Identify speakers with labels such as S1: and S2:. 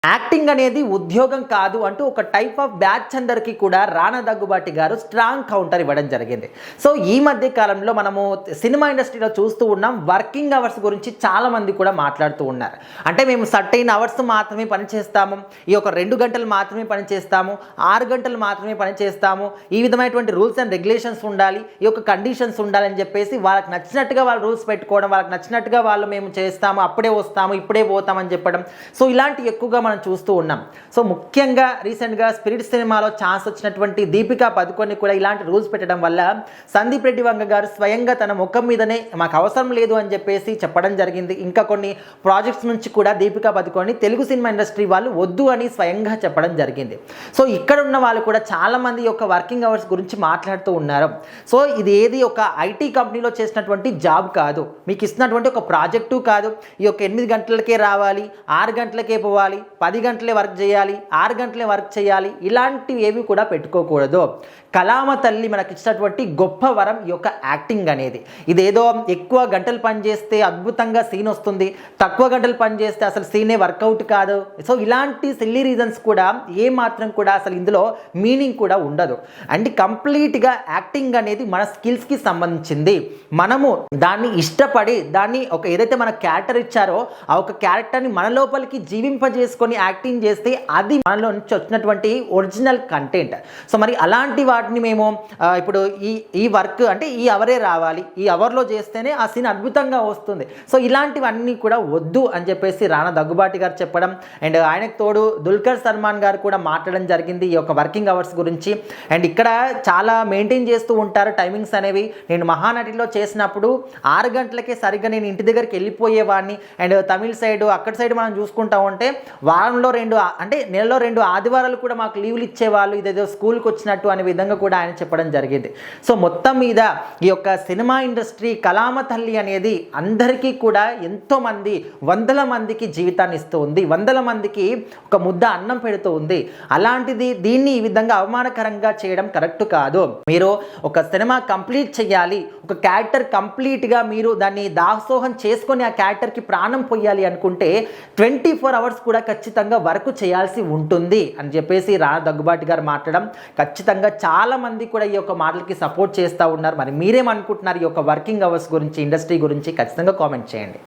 S1: Acting అనేది ఉద్యోగం కాదు అంటూ ఒక టైప్ ఆఫ్ బ్యాచ్ అందరికీ కూడా రానా దగ్గుబాటి గారు స్ట్రాంగ్ కౌంటర్ ఇవ్వడం జరిగింది. సో ఈ మధ్య కాలంలో మనము సినిమా ఇండస్ట్రీలో చూస్తూ ఉన్నాం, వర్కింగ్ అవర్స్ గురించి చాలా మంది కూడా మాట్లాడుతూ ఉన్నారు. అంటే మేము సర్టైన్ అవర్స్ మాత్రమే పనిచేస్తాము, ఈ ఒక 2 గంటలు మాత్రమే పనిచేస్తాము, 6 గంటలు మాత్రమే పనిచేస్తాము, ఈ విధమైనటువంటి రూల్స్ అండ్ రెగ్యులేషన్స్ ఉండాలి, ఈ యొక్క కండిషన్స్ ఉండాలని చెప్పేసి వాళ్ళకి నచ్చినట్టుగా వాళ్ళు రూల్స్ పెట్టుకోవడం, వాళ్ళకి నచ్చినట్టుగా వాళ్ళు మేము చేస్తాము, అప్పుడే వస్తాము, ఇప్పుడే పోతామని చెప్పడం. సో ఇలాంటి ఎక్కువగా మనం చూస్తూ ఉన్నాం. సో ముఖ్యంగా రీసెంట్గా స్పిరిట్ సినిమాలో ఛాన్స్ వచ్చినటువంటి దీపికా పదుకొని కూడా ఇలాంటి రూల్స్ పెట్టడం వల్ల సందీప్ రెడ్డి వంగ గారు స్వయంగా తన ముఖం మీదనే మాకు అవసరం లేదు అని చెప్పేసి చెప్పడం జరిగింది. ఇంకా కొన్ని ప్రాజెక్ట్స్ నుంచి కూడా దీపికా పదుకొని తెలుగు సినిమా ఇండస్ట్రీ వాళ్ళు వద్దు అని స్వయంగా చెప్పడం జరిగింది. సో ఇక్కడ ఉన్న వాళ్ళు కూడా చాలామంది యొక్క వర్కింగ్ అవర్స్ గురించి మాట్లాడుతూ ఉన్నారు. సో ఇది ఏది ఒక ఐటీ కంపెనీలో చేసినటువంటి జాబ్ కాదు, మీకు ఇస్తున్నటువంటి ఒక ప్రాజెక్టు కాదు. ఈ యొక్క 8 గంటలకే రావాలి, 6 గంటలకే పోవాలి, 10 గంటలే వర్క్ చేయాలి, 6 గంటలే వర్క్ చేయాలి, ఇలాంటివి ఏవి కూడా పెట్టుకోకూడదు. కళామ తల్లి మనకి ఇచ్చినటువంటి గొప్ప వరం ఈ యొక్క యాక్టింగ్ అనేది. ఇదేదో ఎక్కువ గంటలు పనిచేస్తే అద్భుతంగా సీన్ వస్తుంది, తక్కువ గంటలు పనిచేస్తే అసలు సీనే వర్కౌట్ కాదు. సో ఇలాంటి సిల్లీ రీజన్స్ కూడా ఏమాత్రం కూడా అసలు ఇందులో మీనింగ్ కూడా ఉండదు. అండ్ కంప్లీట్గా యాక్టింగ్ అనేది మన స్కిల్స్కి సంబంధించింది. మనము దాన్ని ఇష్టపడి దాన్ని ఒక ఏదైతే మన క్యారెక్టర్ ఇచ్చారో ఆ ఒక క్యారెక్టర్ని మన లోపలికి జీవింపజేసుకొని యాక్టింగ్ చేస్తే అది మనలో నుంచి వచ్చినటువంటి ఒరిజినల్ కంటెంట్. సో మరి అలాంటి వాటిని మేము ఇప్పుడు ఈ వర్క్ అంటే ఈ అవరే రావాలి, ఈ అవర్లో చేస్తేనే ఆ సీన్ అద్భుతంగా వస్తుంది. సో ఇలాంటివన్నీ కూడా వద్దు అని చెప్పేసి రానా దగ్గుబాటి గారు చెప్పడం, అండ్ ఆయనకు తోడు దుల్కర్ సల్మాన్ గారు కూడా మాట్లాడడం జరిగింది ఈ యొక్క వర్కింగ్ అవర్స్ గురించి. అండ్ ఇక్కడ చాలా మెయింటైన్ చేస్తూ ఉంటారు టైమింగ్స్ అనేవి. నేను మహానటిలో చేసినప్పుడు 6 గంటలకే సరిగ్గా నేను ఇంటి దగ్గరికి వెళ్ళిపోయేవాడిని. అండ్ తమిళ సైడ్ అక్కడ సైడ్ మనం చూసుకుంటా ఉంటే వారంలో 2 అంటే నెలలో 2 ఆదివారాలు కూడా మాకు లీవ్లు ఇచ్చేవాళ్ళు, ఇదేదో స్కూల్కి వచ్చినట్టు అనే విధంగా కూడా ఆయన చెప్పడం జరిగింది. సో మొత్తం మీద ఈ యొక్క సినిమా ఇండస్ట్రీ కళామ తల్లి అనేది అందరికీ కూడా ఎంతోమంది 100ల మందికి జీవితాన్ని ఇస్తూ ఉంది, 100ల మందికి ఒక ముద్ద అన్నం పెడుతూ ఉంది. అలాంటిది దీన్ని ఈ విధంగా అవమానకరంగా చేయడం కరెక్ట్ కాదు. మీరు ఒక సినిమా కంప్లీట్ చేయాలి, ఒక క్యారెక్టర్ కంప్లీట్గా మీరు దాన్ని దాసోహం చేసుకొని ఆ క్యారెక్టర్కి ప్రాణం పోయాలి అనుకుంటే 24 అవర్స్ కూడా ఖచ్చితంగా వర్క్ చేయాల్సి ఉంటుంది అని చెప్పేసి రానా దగ్గుబాటి గారు మాట్లాడడం. ఖచ్చితంగా చాలా మంది కూడా ఈ యొక్క మాటలకి సపోర్ట్ చేస్తూ ఉన్నారు. మరి మీరేమనుకుంటున్నారు ఈ యొక్క వర్కింగ్ అవర్స్ గురించి, ఇండస్ట్రీ గురించి? ఖచ్చితంగా కామెంట్ చేయండి.